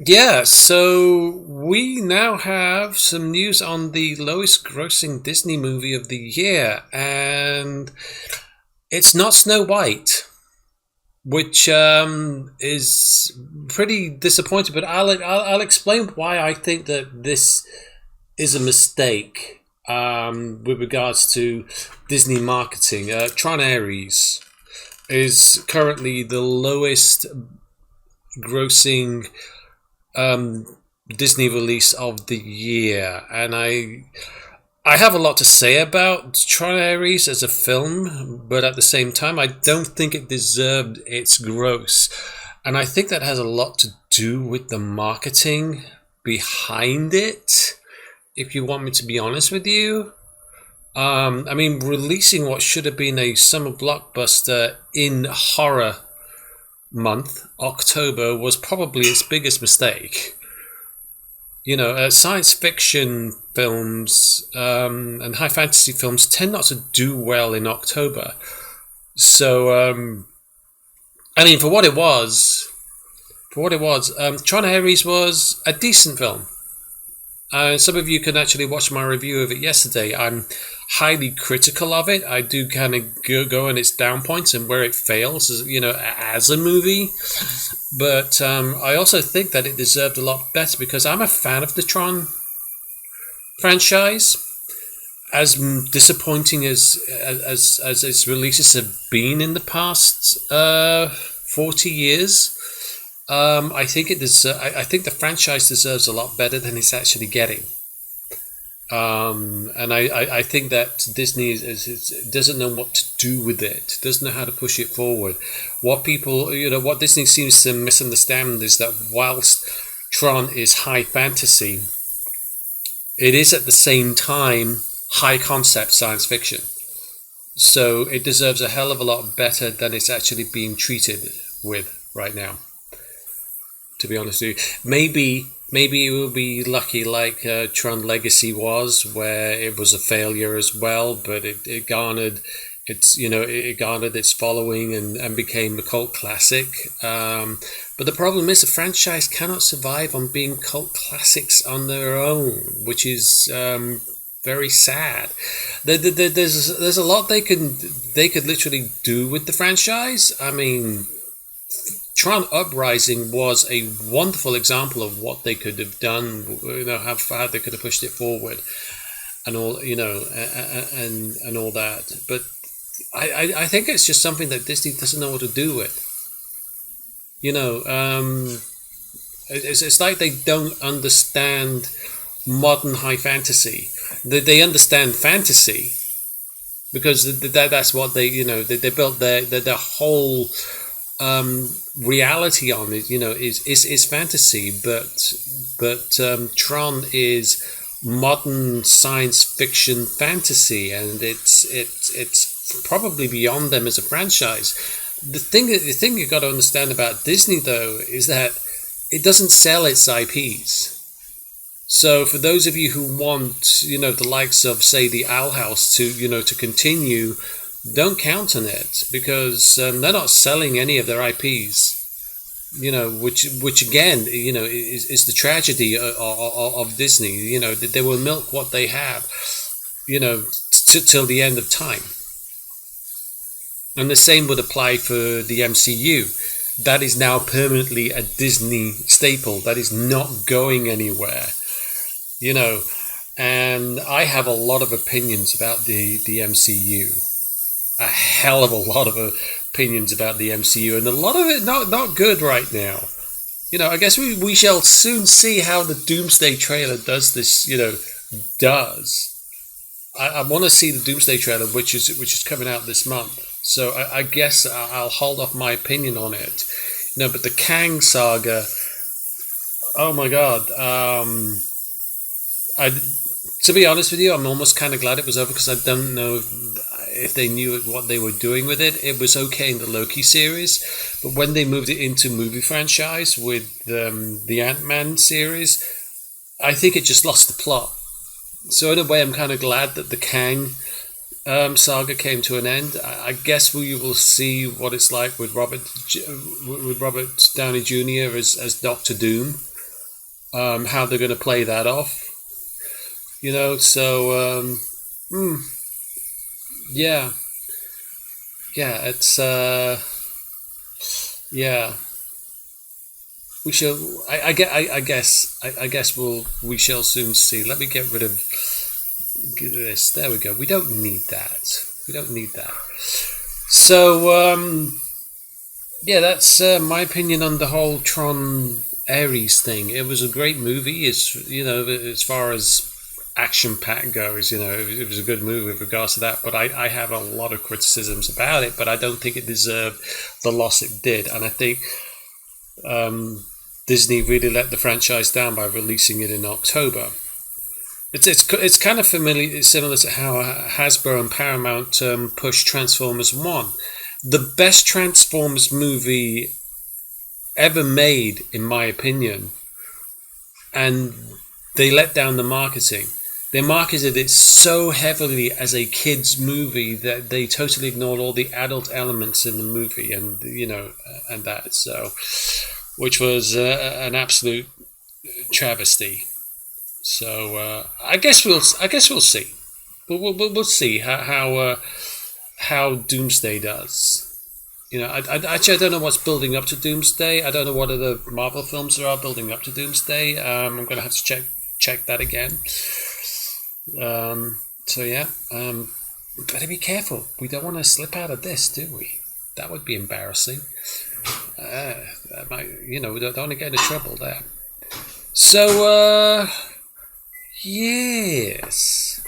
Yeah, so we now have some news on the lowest grossing Disney movie of the year, and it's not Snow White, which is pretty disappointing. But I'll explain why I think that this is a mistake with regards to Disney marketing. Tron Ares is currently the lowest grossing um, Disney release of the year, and I have a lot to say about Tron Ares as a film, but at the same time, I don't think it deserved its gross, and I think that has a lot to do with the marketing behind it. If you want me to be honest with you, I mean, releasing what should have been a summer blockbuster in horror month, October, was probably its biggest mistake. Science fiction films and high fantasy films tend not to do well in October. So, I mean, Tron Ares was a decent film. Some of you can actually watch my review of it yesterday. I'm highly critical of it. I do kind of go on its down points and where it fails, as a movie. But I also think that it deserved a lot better because I'm a fan of the Tron franchise. As disappointing as its releases have been in the past 40 years, I think the franchise deserves a lot better than it's actually getting. And I think that Disney doesn't know what to do with it, doesn't know how to push it forward. What Disney seems to misunderstand is that whilst Tron is high fantasy, it is at the same time high concept science fiction. So it deserves a hell of a lot better than it's actually being treated with right now, to be honest with you. Maybe it will be lucky like Tron Legacy was, where it was a failure as well, but it garnered it garnered its following and became a cult classic. But the problem is the franchise cannot survive on being cult classics on their own, which is very sad. There's a lot they could literally do with the franchise. I mean, Tron Uprising was a wonderful example of what they could have done. How far they could have pushed it forward, and all and all that. But I think it's just something that Disney doesn't know what to do with. It's like they don't understand modern high fantasy. They understand fantasy because that's what they built their whole reality on it. Is fantasy, but Tron is modern science fiction fantasy, and it's probably beyond them as a franchise. The thing you got to understand about Disney though is that it doesn't sell its IPs. So for those of you who want, the likes of say the Owl House to continue, don't count on it because they're not selling any of their IPs. Which again, is the tragedy of Disney. They will milk what they have, till the end of time. And the same would apply for the MCU. That is now permanently a Disney staple. That is not going anywhere. And I have a lot of opinions about the MCU. A hell of a lot of opinions about the MCU, and a lot of it not good right now. I guess we shall soon see how the Doomsday trailer does this. Does I want to see the Doomsday trailer, which is coming out this month. So I guess I'll hold off my opinion on it. But the Kang saga. Oh my god. To be honest with you, I'm almost kind of glad it was over because I don't know if they knew what they were doing with it. It was okay in the Loki series, but when they moved it into movie franchise with the Ant-Man series, I think it just lost the plot. So in a way, I'm kind of glad that the Kang saga came to an end. I guess we will see what it's like with Robert Downey Jr. as Doctor Doom. how they're going to play that off. So yeah, yeah, it's yeah. We shall. I guess we shall soon see. Let me get rid of this. There we go. We don't need that. We don't need that. So yeah, that's my opinion on the whole Tron Ares thing. It was a great movie. It's as far as action pack goes, it was a good movie with regards to that. But I have a lot of criticisms about it. But I don't think it deserved the loss it did, and I think Disney really let the franchise down by releasing it in October. It's kind of similar to how Hasbro and Paramount pushed Transformers One, the best Transformers movie ever made, in my opinion, and they let down the marketing. They marketed it so heavily as a kids movie that they totally ignored all the adult elements in the movie, and and that which was an absolute travesty. So I guess we'll see. We'll see how Doomsday does. Actually, I don't know what's building up to Doomsday. I don't know what other Marvel films there are building up to Doomsday. I'm going to have to check that again. So yeah, better be careful. We don't want to slip out of this, do we? That would be embarrassing. That might, we don't want to get into trouble there. So yes.